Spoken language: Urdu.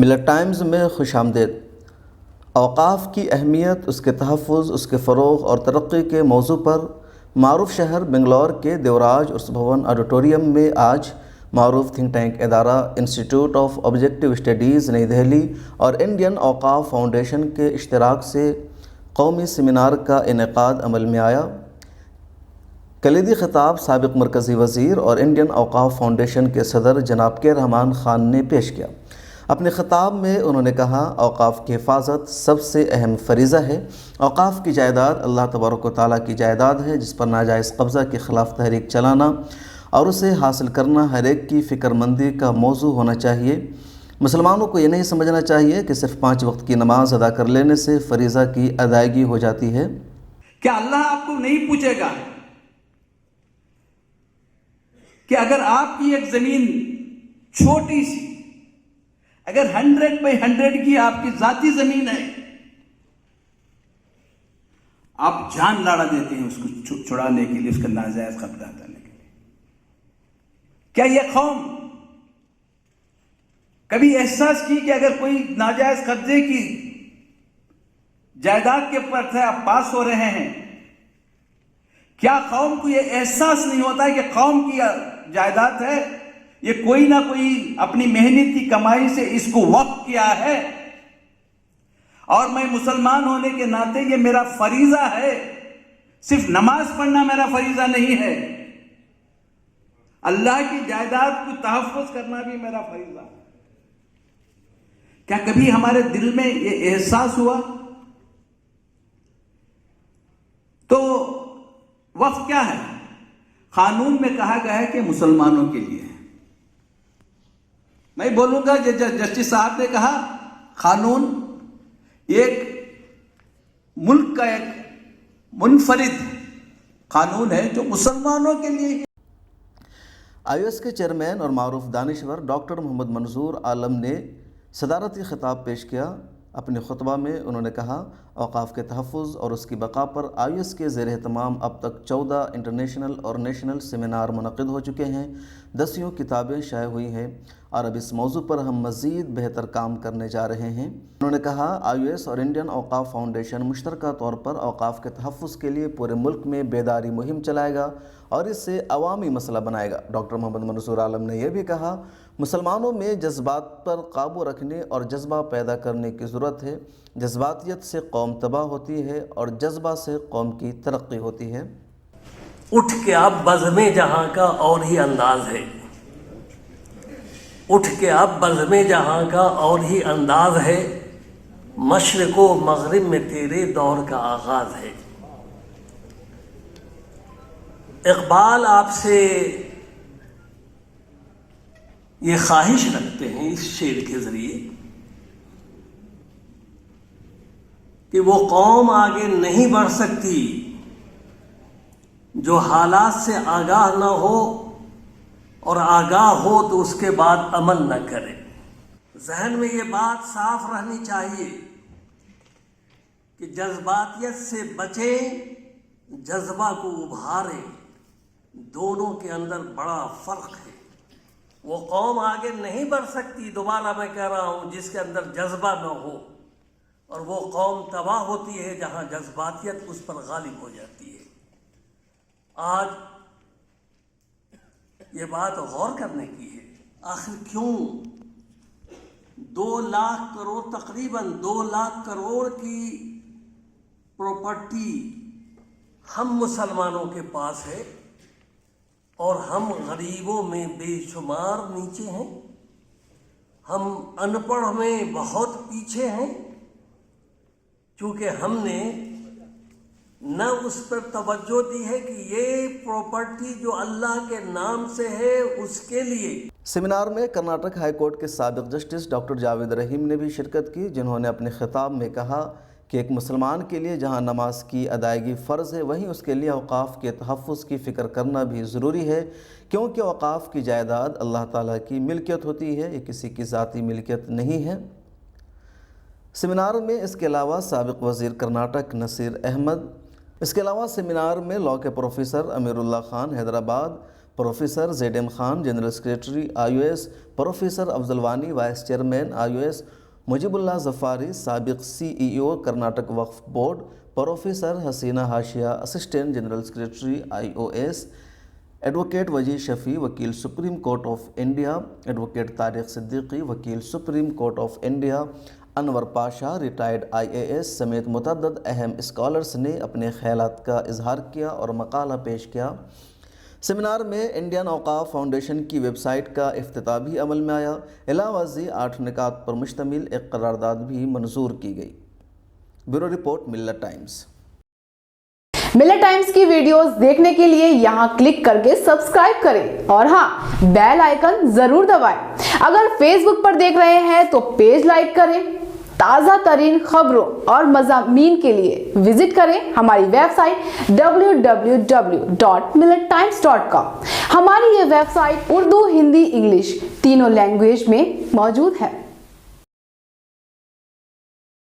ملت ٹائمز میں خوش آمدید۔ اوقاف کی اہمیت، اس کے تحفظ، اس کے فروغ اور ترقی کے موضوع پر معروف شہر بنگلور کے دیوراج عرس بھون آڈیٹوریم میں آج معروف تھنک ٹینک ادارہ انسٹیٹیوٹ آف آبجیکٹیو اسٹڈیز نئی دہلی اور انڈین اوقاف فاؤنڈیشن کے اشتراک سے قومی سیمینار کا انعقاد عمل میں آیا۔ کلیدی خطاب سابق مرکزی وزیر اور انڈین اوقاف فاؤنڈیشن کے صدر جناب کے رحمان خان نے پیش کیا۔ اپنے خطاب میں انہوں نے کہا، اوقاف کی حفاظت سب سے اہم فریضہ ہے۔ اوقاف کی جائیداد اللہ تبارک و تعالیٰ کی جائیداد ہے، جس پر ناجائز قبضہ کے خلاف تحریک چلانا اور اسے حاصل کرنا ہر ایک کی فکر مندی کا موضوع ہونا چاہیے۔ مسلمانوں کو یہ نہیں سمجھنا چاہیے کہ صرف 5 وقت کی نماز ادا کر لینے سے فریضہ کی ادائیگی ہو جاتی ہے۔ کیا اللہ آپ کو نہیں پوچھے گا کہ اگر آپ کی ایک زمین چھوٹی سی، اگر 100/100 کی آپ کی ذاتی زمین ہے، آپ جان لڑا دیتے ہیں اس کو چھڑانے کے لیے، اس کا ناجائز قبضہ ہٹانے کے لیے؟ کیا یہ قوم کبھی احساس کی کہ اگر کوئی ناجائز قبضے کی جائیداد کے اوپر سے آپ پاس ہو رہے ہیں، کیا قوم کو یہ احساس نہیں ہوتا ہے کہ قوم کی جائیداد ہے، یہ کوئی نہ کوئی اپنی محنت کی کمائی سے اس کو وقف کیا ہے، اور میں مسلمان ہونے کے ناطے یہ میرا فریضہ ہے، صرف نماز پڑھنا میرا فریضہ نہیں ہے، اللہ کی جائیداد کو تحفظ کرنا بھی میرا فریضہ ہے۔ کیا کبھی ہمارے دل میں یہ احساس ہوا؟ تو وقف کیا ہے؟ قانون میں کہا گیا ہے کہ مسلمانوں کے لیے ہے۔ میں بولوں گا جسٹس صاحب نے کہا قانون ایک ملک کا ایک منفرد قانون ہے جو مسلمانوں کے لیے ہے۔ IOS کے چیئرمین اور معروف دانشور ڈاکٹر محمد منظور عالم نے صدارتی خطاب پیش کیا۔ اپنے خطبہ میں انہوں نے کہا، اوقاف کے تحفظ اور اس کی بقا پر IOS کے زیر اہتمام اب تک 14 انٹرنیشنل اور نیشنل سیمینار منعقد ہو چکے ہیں، 10 کتابیں شائع ہوئی ہیں اور اب اس موضوع پر ہم مزید بہتر کام کرنے جا رہے ہیں۔ انہوں نے کہا، IOS اور انڈین اوقاف فاؤنڈیشن مشترکہ طور پر اوقاف کے تحفظ کے لیے پورے ملک میں بیداری مہم چلائے گا اور اس سے عوامی مسئلہ بنائے گا۔ ڈاکٹر محمد منظور عالم نے یہ بھی کہا، مسلمانوں میں جذبات پر قابو رکھنے اور جذبہ پیدا کرنے کی ضرورت ہے۔ جذباتیت سے قوم تباہ ہوتی ہے اور جذبہ سے قوم کی ترقی ہوتی ہے۔ اٹھ کے اب بزم جہاں کا اور ہی انداز ہے، اٹھ کے اب بزم جہاں کا اور ہی انداز ہے، مشرق و مغرب میں تیرے دور کا آغاز ہے۔ اقبال آپ سے یہ خواہش رکھتے ہیں اس شعر کے ذریعے کہ وہ قوم آگے نہیں بڑھ سکتی جو حالات سے آگاہ نہ ہو، اور آگاہ ہو تو اس کے بعد عمل نہ کرے۔ ذہن میں یہ بات صاف رہنی چاہیے کہ جذباتیت سے بچیں، جذبہ کو ابھاریں، دونوں کے اندر بڑا فرق ہے۔ وہ قوم آگے نہیں بڑھ سکتی، دوبارہ میں کہہ رہا ہوں، جس کے اندر جذبہ نہ ہو، اور وہ قوم تباہ ہوتی ہے جہاں جذباتیت اس پر غالب ہو جاتی ہے۔ آج یہ بات غور کرنے کی ہے، آخر کیوں 2 لاکھ کروڑ، تقریباً 2 لاکھ کروڑ کی پراپرٹی ہم مسلمانوں کے پاس ہے اور ہم غریبوں میں بے شمار نیچے ہیں، ہم ان پڑھ میں بہت پیچھے ہیں، چونکہ ہم نے نہ اس پر توجہ دی ہے کہ یہ پراپرٹی جو اللہ کے نام سے ہے اس کے لیے۔ سیمینار میں کرناٹک ہائی کورٹ کے سابق جسٹس ڈاکٹر جاوید رحیم نے بھی شرکت کی، جنہوں نے اپنے خطاب میں کہا کہ ایک مسلمان کے لیے جہاں نماز کی ادائیگی فرض ہے، وہیں اس کے لیے اوقاف کے تحفظ کی فکر کرنا بھی ضروری ہے، کیونکہ اوقاف کی جائیداد اللہ تعالیٰ کی ملکیت ہوتی ہے، یہ کسی کی ذاتی ملکیت نہیں ہے۔ سیمینار میں اس کے علاوہ سابق وزیر کرناٹک نصیر احمد، اس کے علاوہ سیمینار میں لاء کے professor Amirullah Khan Hyderabad, professor Zaid M Khan general secretary IOS، professor Afzal Wani vice chairman IOS، Mujibullah Zafari سابق CEO Karnataka Waqf board, professor Hasina Hashia assistant general secretary IOS، advocate Waji Shafi وکیل supreme court of India, advocate Tariq Siddiqui وکیل supreme court of India, Anwar Pasha retired IAS سمیت متعدد اہم اسکالرز نے اپنے خیالات کا اظہار کیا اور مقالہ پیش کیا۔ سیمینار میں انڈین اوقاف فاؤنڈیشن کی ویب سائٹ کا افتتاح بھی عمل میں آیا۔ علاوہ ازیں 8 نکات پر مشتمل ایک قرارداد بھی منظور کی گئی۔ بیورو رپورٹ ملت ٹائمز۔ ملت ٹائمز کی ویڈیوز دیکھنے کے لیے یہاں کلک کر کے سبسکرائب کریں اور ہاں بیل آئیکن ضرور دبائیں۔ اگر فیس بک پر دیکھ رہے ہیں تو پیج لائک کریں۔ تازہ ترین خبروں اور مضامین کے لیے وزٹ کریں ہماری ویب سائٹ www.millettimes.com۔ ہماری یہ web site Urdu, Hindi, English تینوں لینگویج میں موجود ہے۔